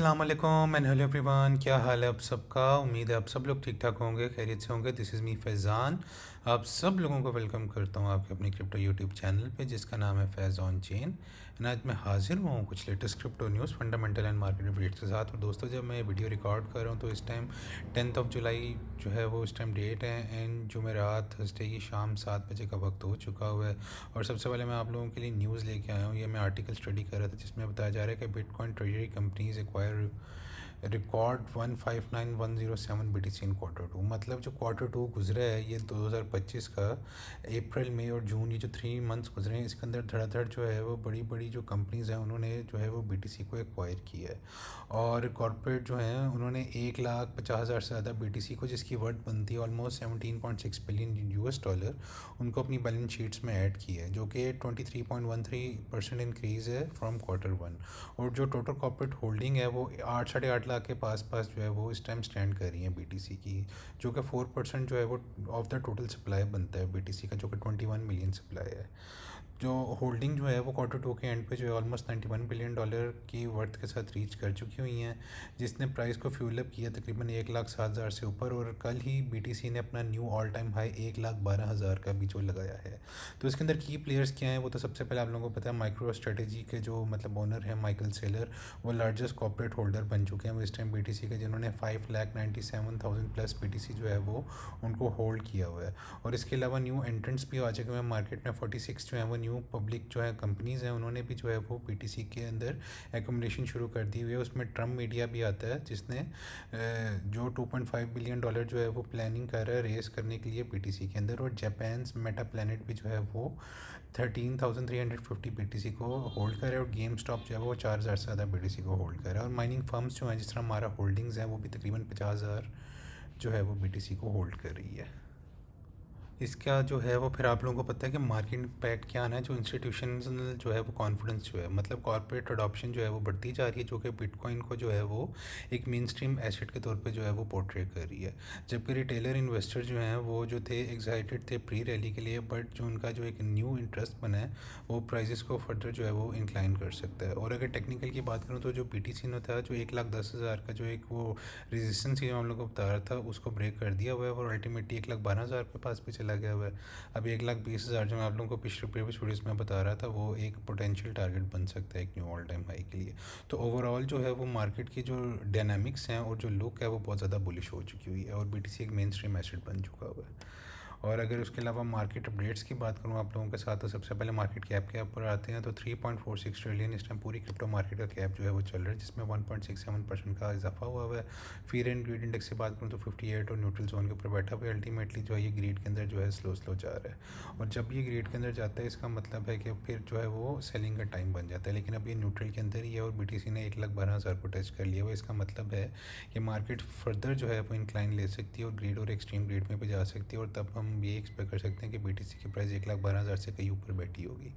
अस्सलाम वालेकुम and hello everyone, क्या हाल है आप सबका। उम्मीद है आप सब लोग ठीक ठाक होंगे, खैरियत से होंगे। This is me Faizan. आप सब लोगों को वेलकम करता हूँ आपके अपने क्रिप्टो यूट्यूब चैनल पे जिसका नाम है फैज़ ऑन चेन। एंड आज मैं हाजिर हुआ हूँ कुछ latest crypto news, fundamental and market updates के साथ। और दोस्तों, जब मैं वीडियो रिकॉर्ड कर रहा हूँ तो इस टाइम 10 जुलाई जो है वो इस टाइम डेट है। एंड जुमेरात थर्सडे की शाम 7 बजे का वक्त हो चुका हुआ है। और सबसे पहले मैं आप लोगों के लिए न्यूज़ लेके आया हूँ। ये मैं आर्टिकल स्टडी कर रहा था जिसमें बताया जा रहा है कि bitcoin treasury companies acquire record 159,107 BTC इन Q2। मतलब जो Q2 गुजरा है ये 2025 का, अप्रैल मई और जून, ये जो 3 मंथ्स गुजरे हैं इसके अंदर धड़ाधड़ जो है वो बड़ी बड़ी जो कंपनीज़ हैं उन्होंने जो है वो BTC को एक्वायर किया है। और कॉरपोरेट जो हैं उन्होंने 1,50,000 से ज़्यादा BTC को, जिसकी वर्थ बनती है ऑलमोस्ट 17.6 बिलियन US डॉलर, उनको अपनी बैलेंस शीट्स में ऐड किया है, जो कि 23.13% इंक्रीज़ है फ्रॉम Q1। और जो टोटल कॉर्पोरेट होल्डिंग है वो 8 से 8.5 लाख के पास जो है वो इस टाइम स्टैंड कर रही है BTC की, जो कि 4% जो है वो ऑफ द टोटल सप्लाई बनता है BTC का, जो कि 21 मिलियन सप्लाई है। जो होल्डिंग जो है वो Q2 के एंड पे जो है ऑलमोस्ट 91 बिलियन डॉलर की वर्थ के साथ रीच कर चुकी हुई हैं, जिसने प्राइस को फ्यूल अप किया तकरीबन 1,07,000 से ऊपर। और कल ही BTC ने अपना न्यू ऑल टाइम हाई 1,12,000 का भी जो लगाया है। तो इसके अंदर की प्लेयर्स क्या हैं वो तो सबसे पहले आप लोगों को पता है, माइक्रो स्ट्रेटेजी के जो मतलब ओनर है माइकल सेलर, वो लार्जेस्ट कॉर्पोरेट होल्डर बन चुके हैं वो इस टाइम BTC के, जिन्होंने 5,97,000 प्लस BTC जो है वो उनको होल्ड किया हुआ है। और इसके अलावा न्यू एंट्रेंट्स भी आ चुके हैं मार्केट में। 46 जो है वो न्यू पब्लिक जो है कंपनीज़ हैं, उन्होंने भी जो है वो BTC के अंदर एकोमोडेशन शुरू कर दी हुई है। उसमें ट्रम्प मीडिया भी आता है जिसने जो 2.5 बिलियन डॉलर जो है वो प्लानिंग कर रहा है रेस करने के लिए BTC के अंदर। और जापान मेटा प्लानट भी जो है वो 13,350 BTC को होल्ड कर रहा है। और गेम स्टॉप जो है वो 4,000 से ज़्यादा BTC को होल्ड कर रहा है। और माइनिंग फर्म्स जो हैं, जिस तरह हमारा होल्डिंग्स हैं, वो भी तकरीबन 50,000 जो है वो BTC को होल्ड कर रही है। इसका जो है वो फिर आप लोगों को पता है कि मार्केट इम्पैक्ट क्या आना है। जो इंस्टीट्यूशनल जो है वो कॉन्फिडेंस जो है, मतलब कॉर्पोरेट अडॉप्शन जो है वो बढ़ती जा रही है, जो कि बिटकॉइन को जो है वो एक मेन स्ट्रीम एसेट के तौर पे जो है वो पोर्ट्रे कर रही है। जबकि रिटेलर इन्वेस्टर जो हैं वो जो थे एक्साइटेड थे प्री रैली के लिए, बट जो उनका जो एक न्यू इंटरेस्ट बना है वो प्राइजेस को फर्दर जो है वो इंक्लाइन कर सकता है। और अगर टेक्निकल की बात करूँ तो जो BTC ने था, जो 1,10,000 का जो एक वो रेजिस्टेंस हम लोग को बता रहा था, उसको ब्रेक कर दिया हुआ है और अल्टीमेटली 1,12,000 के पास भी चला गया हुआ है। अब 1,20,000 जो मैं आप लोगों को पिछले प्रीवियस वीडियोस में बता रहा था, वो एक पोटेंशियल टारगेट बन सकता है एक न्यू ऑल टाइम हाई के लिए। तो ओवरऑल जो है वो मार्केट की जो डायनामिक्स हैं और जो लुक है वो बहुत ज़्यादा बुलिश हो चुकी हुई है और BTC एक मेन स्ट्रीम एसेट बन चुका हुआ है। और अगर उसके अलावा मार्केट अपडेट्स की बात करूँ आप लोगों के साथ, तो सबसे पहले मार्केट कैप के ऊपर आते हैं। तो 3.46 ट्रिलियन इस टाइम पूरी क्रिप्टो मार्केट का कैप जो है वो चल रहा है, जिसमें 1.67% का इजाफा हुआ है। फियर एंड ग्रीड इंडेक्स की बात करूँ तो 58 और न्यूट्रल जोन के ऊपर बैठा हुआ है। अल्टीमेटली जो है ये ग्रीड के अंदर जो है स्लो स्लो जा रहा है। और जब ये ग्रीड के अंदर जाता है इसका मतलब है कि फिर जो है वो सेलिंग का टाइम बन जाता है। लेकिन अब ये न्यूट्रल के अंदर ही है और BTC ने 1,12,000 को टच कर लिया हुआ। इसका मतलब है कि मार्केट फर्दर जो है वो इंक्लाइन ले सकती है और ग्रेड और एक्सट्रीम ग्रेड में भी जा सकती है। और तब हम ये एक्सपेक्ट कर सकते हैं कि BTC की प्राइस 1,12,000 से कहीं ऊपर बैठी होगी।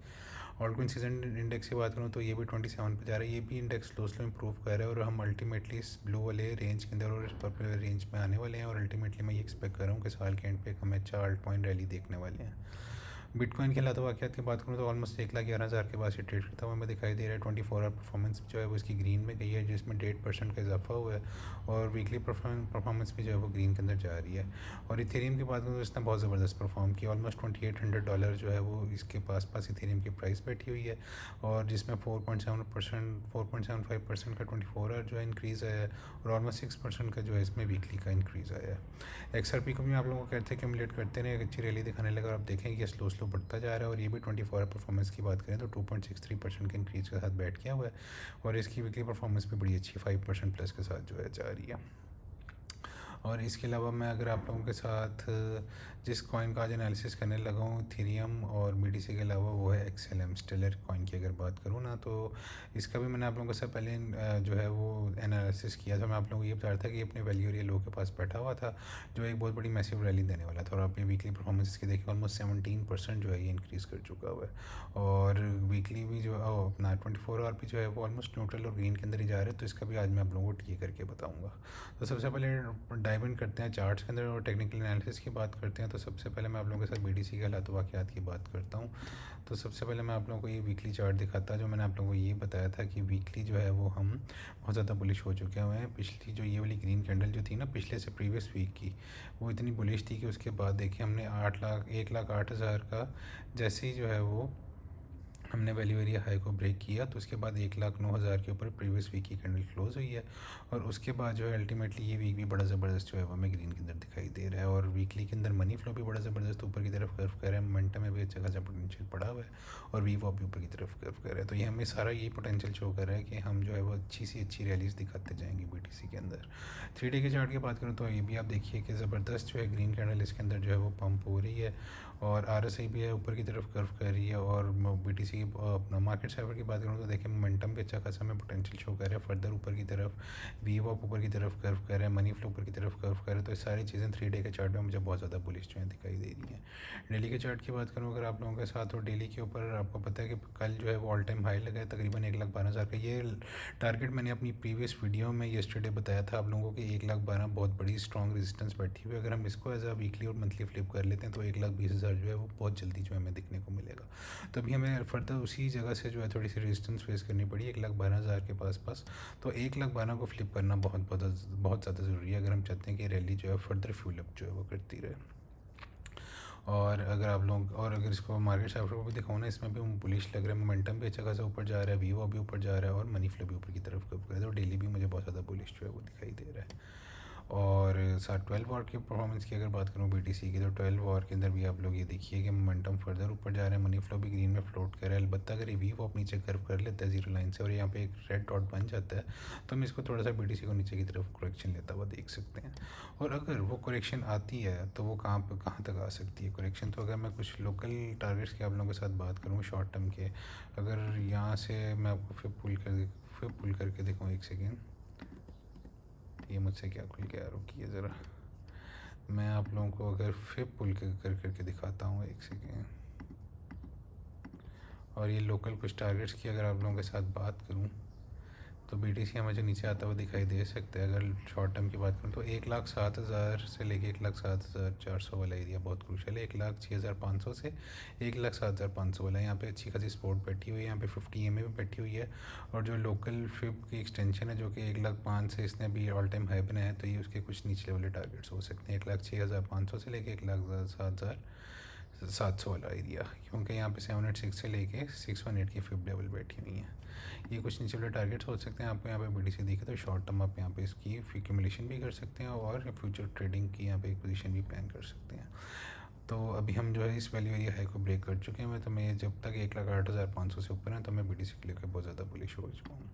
ऑल्टकॉइन सीजन इंडेक्स की बात करूँ तो ये भी 27 पे जा रहा है। ये भी इंडेक्स स्लो स्लो इंप्रूव कर रहा है और हम अल्टीमेटली इस ब्लू वाले रेंज के अंदर और इस पर्पल वाले रेंज में आने वाले हैं। और अल्टीमेटली मैं ये एक्सपेक्ट कर रहा हूँ कि साल के एंड पे हमें अच्छा अल्ट पॉइंट रैली देखने वाले हैं। बिटकॉइन के अलावा वाक़यात की बात करूँ तो ऑलमोस्ट 1,11,000 के पास ये ट्रेड करता हुआ हमें दिखाई दे रहा है। 24 आवर परफॉर्मेंस जो है वो इसकी ग्रीन में गई है, जिसमें 1.5% का इजाफा हुआ है। और वीकली परफॉर्मेंस भी जो है वो ग्रीन के अंदर जा रही है। और इथेरियम की बात करूँ तो इसने बहुत ज़बरदस्त परफॉर्म किया। ऑलमोस्ट $2,800 जो है वो इसके पास पास इथेरियम की प्राइस बैठी हुई है। और जिसमें 4.75% का 24 आवर जो है इंक्रीज़ आया है। और ऑलमोस्ट 6% का जो है इसमें वीकली का इंक्रीज़ आया है। XRP को भी आप लोगों को कहते हैं एक्यूमुलेट करते रहे, एक अच्छी रैली दिखाने लगा। और आप देखें कि स्लो स्लो बढ़ता जा रहा है। और ये भी 24 आवर परफॉर्मेंस की बात करें तो 2.63% के इंक्रीज़ के साथ बैठ गया हुआ है। और इसकी वीकली परफॉर्मेंस भी बड़ी अच्छी 5% प्लस के साथ जो है जा रही है। और इसके अलावा मैं अगर आप लोगों के साथ जिस कॉइन का आज एनालिसिस करने लगा हूँ इथेरियम और BTC के अलावा, वो है XLM स्टेलर कॉइन की अगर बात करूँ ना, तो इसका भी मैंने आप लोगों के साथ पहले जो है वो एनालिसिस किया था। मैं आप लोगों को ये बता रहा था कि अपने वैल्यू एरिया लो के पास बैठा हुआ था, जो एक बहुत बड़ी मैसिव रैली देने वाला था। और आप ये वीकली परफॉर्मेंस इसकी देखिए, ऑलमोस्ट 17% जो है ये इंक्रीज़ कर चुका हुआ है। और वीकली भी जो अपना 24 आवर भी जो है वो ऑलमोस्ट न्यूट्रल और ग्रीन के अंदर ही जा रहे हैं। तो इसका भी आज मैं आप लोगों को टी करके बताऊँगा। तो सबसे पहले डाइव इन करते हैं चार्ट्स के अंदर और टेक्निकल एनालिसिस की बात करते हैं। तो सबसे पहले मैं आप लोगों के साथ बीटीसी के हालात वाक़यात की बात करता हूँ। तो सबसे पहले मैं आप लोगों को ये वीकली चार्ट दिखाता, जो मैंने आप लोगों को ये बताया था कि वीकली जो है वो हम बहुत ज़्यादा बुलिश हो चुके हुए हैं। पिछली जो ये वाली ग्रीन कैंडल जो थी ना पिछले से प्रीवियस वीक की, वो इतनी बुलिश थी कि उसके बाद देखिए हमने 1,08,000 का जैसे ही जो है वो हमने वैल्यू एरिया हाई को ब्रेक किया, तो उसके बाद 1,09,000 के ऊपर प्रीवियस वीक की कैंडल क्लोज हुई है। और उसके बाद जो है अल्टीमेटली ये वीक भी बड़ा ज़बरदस्त जो है वो हमें ग्रीन के अंदर दिखाई दे रहा है। और वीकली के अंदर मनी फ्लो भी बड़ा ज़बरदस्त ऊपर की तरफ कर्व कर रहा है, मोमेंटम में भी अच्छा खासा पोटेंशियल पड़ा हुआ है और वीवॉप भी ऊपर की तरफ कर्व कर रहा है। तो ये हमें सारा ये पोटेंशियल शो कर रहा है कि हम जो है वो अच्छी सी अच्छी रैलीज दिखाते जाएंगे बीटीसी के अंदर। 3 डे के चार्ट की बात करूँ तो ये भी आप देखिए कि ज़बरदस्त जो है ग्रीन कैंडल इसके अंदर जो है वो पंप हो रही है और आरएसआई भी है ऊपर की तरफ कर्व कर रही है। और बीटीसी की अपना मार्केट साइबर की बात करूँ तो देखिए मोमेंटम भी अच्छा खासा हमें पोटेंशियल शो कर रहा है फर्दर ऊपर की तरफ, वीवॉप ऊपर की तरफ कर्व कर रहा है, मनी फ्लो ऊपर की तरफ कर्व कर रहा है। तो ये सारी चीज़ें 3 डे के चार्ट में मुझे बहुत ज़्यादा बुलिश जो है दिखाई दे रही हैं। डेली के चार्ट की बात करूँ अगर आप लोगों के साथ, तो डेली के ऊपर आपको पता है कि कल जो है वो ऑल टाइम हाई लगा है तकरीबन 1,12,000 का। ये टारगेट मैंने अपनी प्रीवियस वीडियो में येस्टरडे बताया था आप लोगों को कि 1,12,000 बहुत बड़ी स्ट्रॉन्ग रेजिस्टेंस बैठी हुई है। अगर हम इसको एज अ वीकली और मंथली फ्लिप कर लेते हैं तो 1,20,000 जो है वो बहुत जल्दी जो है हमें दिखने को मिलेगा। तो अभी हमें फर्दर उसी जगह से जो है थोड़ी सी रेजिस्टेंस फेस करनी पड़ी 1,12,000 के पास। तो 1,12,000 को फ्लिप करना बहुत ज़्यादा ज़रूरी है अगर हम चाहते हैं कि रैली जो है फर्दर फ्यूल अप जो है वो करती रहे। और अगर आप लोग और अगर इसको मार्केट साइफर को भी दिखाऊँ ना, इसमें भी बुलिश लग रहा है, मोमेंटम भी अच्छा खासा ऊपर जा रहा है, वीवो भी ऊपर जा रहा है और मनी फ्लो भी ऊपर की तरफ कब कर रहा है। तो डेली भी मुझे बहुत ज़्यादा बुलिश जो है वो दिखाई दे रहा है। और साथ 12 वॉर की परफॉर्मेंस की अगर बात करूँ बीटीसी की, तो 12 वॉर के अंदर भी आप लोग ये देखिए कि मोमेंटम फर्दर ऊपर जा रहा है, मनी फ्लो भी ग्रीन में फ्लोट कर रहा है। अलबत्ता अगर ये वी वॉप नीचे कर्व कर लेता है जीरो लाइन से और यहाँ पे एक रेड डॉट बन जाता है तो हम इसको थोड़ा सा बीटीसी को नीचे की तरफ करेक्शन लेता हुआ देख सकते हैं। और अगर वो करेक्शन आती है तो वो कहाँ तक आ सकती है करेक्शन। तो अगर मैं कुछ लोकल टारगेट्स की आप लोगों के साथ बात करूँ शॉर्ट टर्म के, अगर यहाँ से मैं आपको फिर पुल करके दिखाऊँ, एक सेकेंड, ये मुझसे क्या खुल के रुकिए ज़रा, मैं आप लोगों को अगर फिर पुल करके दिखाता हूँ, एक सेकेंड। और ये लोकल कुछ टारगेट्स की अगर आप लोगों के साथ बात करूँ तो बीटीसी हमें जो नीचे आता हुआ दिखाई दे सकता है। अगर शॉर्ट टर्म की बात करूँ तो 1,07,000 से लेके 1,07,400 वाला एरिया बहुत क्रूशल है। 1,06,500 से 1,07,500 वाला, यहाँ पे अच्छी खासी सपोर्ट बैठी हुई है। यहाँ पे 50 EMA भी बैठी हुई है। और जो लोकल फिब की एक्सटेंशन है जो कि 1,05,000 से इसने अभी ऑल टाइम हाई बनाया है, तो ये उसके कुछ निचले वाले टारगेट्स हो सकते हैं 1,06,500 से लेके 1,07,700 वाला एरिया, क्योंकि यहाँ पे 786 से लेके 618 की फिब लेवल बैठी हुई हैं। ये कुछ नीचे वाले टारगेट्स हो सकते हैं। आपको यहाँ पे बीटीसी दिखे तो शॉर्ट टर्म आप यहाँ पे इसकी एक्यूमुलेशन भी कर सकते हैं और फ्यूचर ट्रेडिंग की यहाँ पे एक पोजीशन भी प्लान कर सकते हैं। तो अभी हम जो है इस वैल्यू एरिया हाई को ब्रेक कर चुके हैं। तो मैं जब तक 1,08,500 से ऊपर है तो मैं बीटीसी के लेकर बहुत ज़्यादा बुलिश हो चुका हूँ।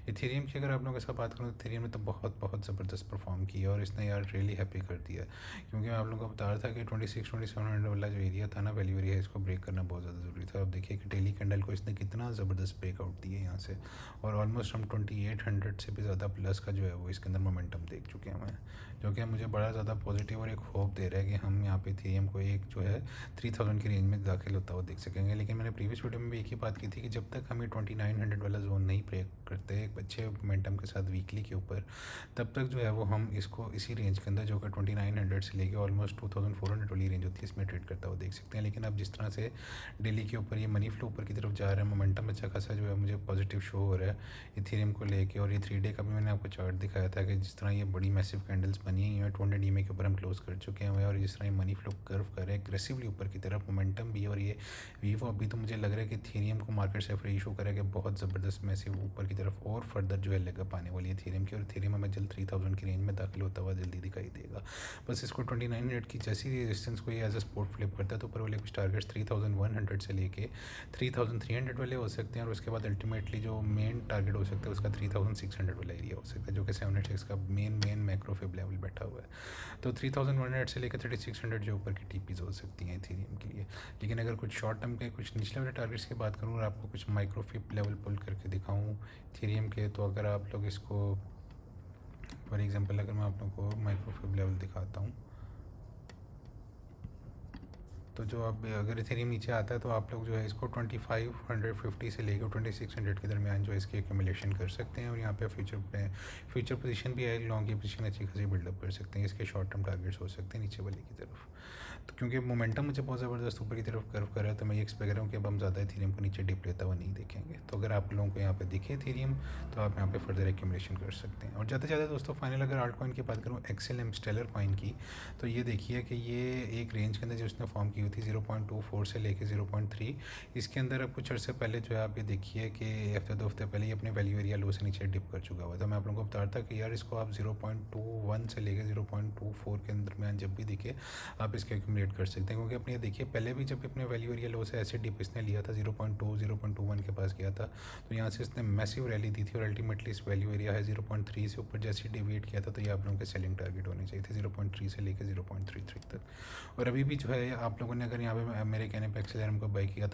इथेरियम की अगर आप लोगों के साथ बात करूँ तो इथेरियम ने तो बहुत ज़बरदस्त परफॉर्म किया और इसने यार रियली हैप्पी कर दिया, क्योंकि मैं आप लोगों को बता रहा था कि 26-2700 वाला जो एरिया था ना वैल्यू एरिया, इसको ब्रेक करना बहुत ज़्यादा ज़रूरी था। अब देखिए कि डेली कैंडल को इसने कितना ज़बरदस्त ब्रेकआउट दिया यहाँ से, और ऑलमोस्ट हम 2800 से भी ज़्यादा प्लस का जो है वो इसके अंदर मोमेंटम देख चुके हैं, जो कि मुझे बड़ा ज़्यादा पॉजिटिव और एक होप दे रहा है कि हम यहाँ पे इथेरियम को एक जो है 3000 की रेंज में दाखिल होता हुआ देख सकेंगे। लेकिन मैंने प्रीवियस वीडियो में भी एक ही बात की थी कि जब तक हमें 2900 वाला जोन नहीं ब्रेक करते एक अच्छे मोमेंटम के साथ वीकली के ऊपर, तब तक जो है वो हम इसको इसी रेंज के अंदर जो कि 2900 से लेके ऑलमोस्ट 2400 वाली रेंज होती है इसमें ट्रेड करता हुआ देख सकते हैं। लेकिन अब जिस तरह से डेली के ऊपर ये मनी फ्लो ऊपर की तरफ जा रहा है, मोमेंटम अच्छा खासा जो है मुझे पॉजिटिव शो हो रहा है इथेरियम को लेके। और ये 3 डे का भी मैंने आपको चार्ट दिखाया था कि जिस तरह ये बड़ी मैसिव कैंडल्स बनी हुई हैं 200 EMA के ऊपर हम क्लोज कर चुके हैं, और जिस तरह ये मनी फ्लो कर्व कर रहे हैं एग्रेसिवली ऊपर की तरफ, मोमेंटम भी और ये वीवो अभी तो मुझे लग रहा है कि इथेरियम को मार्केट से इशू करेगा बहुत ज़बरदस्त मैसिव ऊपर की तरफ और फर्दर जो है लेगअप आने वाली है इथेरियम की। और इथेरियम हमें जल्द 3000 की रेंज में दाखिल होता हुआ जल्दी दिखाई देगा। बस इसको 2900 की जैसी रेजिस्टेंस को ये एज अ सपोर्ट फ्लिप करता है तो ऊपर वाले कुछ टारगेट्स 3100 से लेके 3300 वाले हो सकते हैं, और उसके बाद अल्टीमेटली जो मेन टारगेट हो सकता है उसका 3600 वाला एरिया हो सकता है, जो कि 786 का मेन मैक्रो फिब लेवल बैठा हुआ है। तो 3100 से लेकर 3600 जो ऊपर की टीपीज हो सकती हैं इथेरियम के लिए। लेकिन अगर कुछ शॉर्ट टर्म के कुछ निचले वाले टारगेट्स की बात करूँ और आपको कुछ माइक्रो फिब लेवल पुल करके दिखाऊँ इथेरियम के, तो अगर आप लोग इसको फॉर एग्जांपल अगर मैं आप लोगों को माइक्रो फिब लेवल दिखाता हूँ, तो जो आप अगर इथेरियम नीचे आता है तो आप लोग जो है इसको 2550 से लेकर 2600 के दरमियान जो है इसकी एक्यूमुलेशन कर सकते हैं, और यहाँ पे फ्यूचर पोजीशन भी है, लॉन्ग की पोजीशन अच्छी खासी बिल्डअप कर सकते हैं। इसके शॉर्ट टर्म टारगेट्स हो सकते हैं नीचे वाले की तरफ। तो क्योंकि मोमेंटम मुझे बहुत ज़बरदस्त ऊपर की तरफ कर्व कर रहा है, तो मैं ये एक्सपेक्ट कर रहा हूँ कि अब हम ज़्यादा इथेरियम को नीचे डिप लेता हुआ नहीं देखेंगे। तो अगर आप लोगों को यहाँ पे दिखे इथेरियम तो आप यहाँ पे फर्दर एक्यूमुलेशन कर सकते हैं। और ज़्यादा से ज़्यादा दोस्तों फाइनल अगर आल्ट कॉइन की बात करूँ, एक्सएलएम स्टेलर कॉइन की, तो ये देखिए कि ये एक रेंज के अंदर जो उसने फॉर्म की हुई थी 0.24 से लेके 0.3, इसके अंदर अब कुछ अर्से पहले जो है आप ये देखिए कि हफ्ते 2 हफ्ते पहले ये अपने वैल्यू एरिया लो से नीचे डिप कर चुका हुआ था। मैं आप लोगों को बता रहा था कि यार इसको आप 0.21 से लेके 0.24 के दरमियान जब भी दिखे आप इसके एक्यूमुलेट कर सकते हैं, क्योंकि अपने देखिए पहले भी जब अपने वैल्यू एरिया लो से ऐसे डिप इसने लिया था 0.21 के पास गया था, तो यहाँ से इसने मैसिव रैली दी थी और अल्टीमेटली इस वैल्यू एरिया है 0.3 से ऊपर जैसे डिवेट किया था, तो ये आप लोगों के सेलिंग टारगेट होने चाहिए थे 0.3 से लेकर 0.33 तक। और अभी भी जो है आप लोगों ने अगर यहाँ पे मेरे कहने पे एक्सेलरम को बाई किया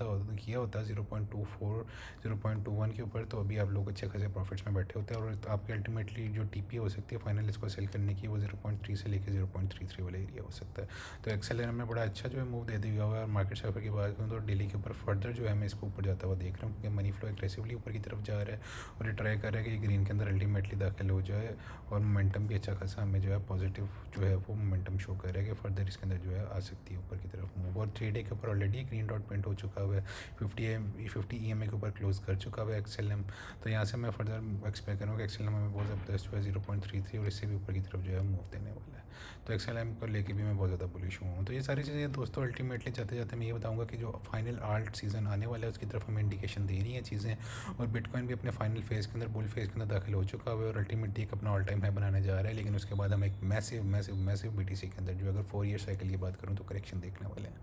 होता 0.24 0.21 के ऊपर, तो अभी आप लोग अच्छे खासे प्रॉफिट्स में बैठे होते हैं, और आपकी अल्टीमेटली जो टीपी हो सकती है फाइनल इसको सेल करने की, वो 0.3 से लेकर 0.33 वाला एरिया हो सकता है। तो एक्सेलरम में बड़ा अच्छा जो है मूव दे दिया हुआ है। और मार्केट साइफर की बात करूँ तो डेली के ऊपर फर्दर जो है मैं इसको ऊपर जाता हुआ देख रहा हूँ, क्योंकि मनी फ्लो एग्रेसिवली ऊपर की तरफ जा रहा है, और ये ट्राई कर रहा है कि ग्रीन के अंदर अल्टीमेटली दाखिल हो जाए, और मोमेंटम भी अच्छा खासा हमें जो है पॉजिटिव जो है वो मोमेंटम शो कर रहा है कि फर्दर इसके अंदर जो है आ सकती है ऊपर की तरफ मूव। और 3 डे के ऊपर ऑलरेडी ग्रीन डॉट प्रिंट हो चुका हुआ है, 50 EMA के ऊपर क्लोज कर चुका हुआ है एक्सेलएम। तो यहाँ से मैं फर्दर एक्सपेक्ट करूँगा कि एक्सेलएम हमें बहुत ज़बरदस्त जो है 0.33 और इससे भी ऊपर की तरफ जो है मूव देने वाला है। तो एक्सेलएम को लेके भी मैं बहुत ज़्यादा बुलिश हूँ। तो ये सारी चीज़ें दोस्तों अल्टीमेटली जाते जाते मैं ये बताऊँगा कि जो फाइनल आल्ट सीज़न आने वाला है उसकी तरफ हमें इंडिकेशन दे रही हैं चीज़ें, और बिटकॉइन भी अपने फाइनल फेज़ के अंदर बुल फेज़ के अंदर दाखिल हो चुका हुआ है, और अल्टीमेटली एक अपना ऑल टाइम हाई बनाने जा रहा है। लेकिन उसके बाद हम एक मैसिव BTC के अंदर जो अगर 4 ईयर साइकिल की बात करूँ तो करेक्शन देखने वाले हैं।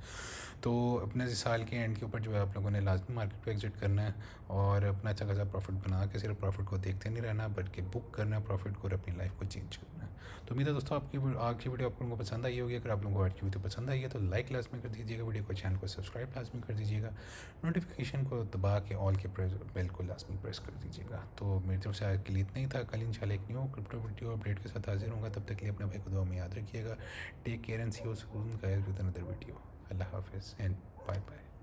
तो अपने साल के एंड के ऊपर जो है आप लोगों ने लाजमी मार्केट पे एग्जिट करना है, और अपना अच्छा खासा प्रॉफिट बना के सिर्फ प्रॉफिट को देखते नहीं रहना, बल्कि बुक करना है प्रॉफिट को और अपनी लाइफ को चेंज करना है। तो उम्मीद है दोस्तों आपकी आज की वीडियो आप लोगों को पसंद आई होगी। अगर आप लोगों को आज की वीडियो पसंद आई है तो लाइक लाजमी कर दीजिएगा, वीडियो को चैनल को सब्सक्राइब लाजमी कर दीजिएगा, नोटिफिकेशन को दबा के ऑल के बेल को लाजमी प्रेस कर दीजिएगा। तो मेरी तरफ से आज के लिए इतना ही था। कल इंशाल्लाह एक न्यू क्रिप्टो वीडियो अपडेट के साथ हाजिर होगा। तब तक के लिए अपने भाई को दुआ में याद रखिएगा। Take care and see you soon guys with another video. अल्लाह हाफिज़ एंड बाय बाय।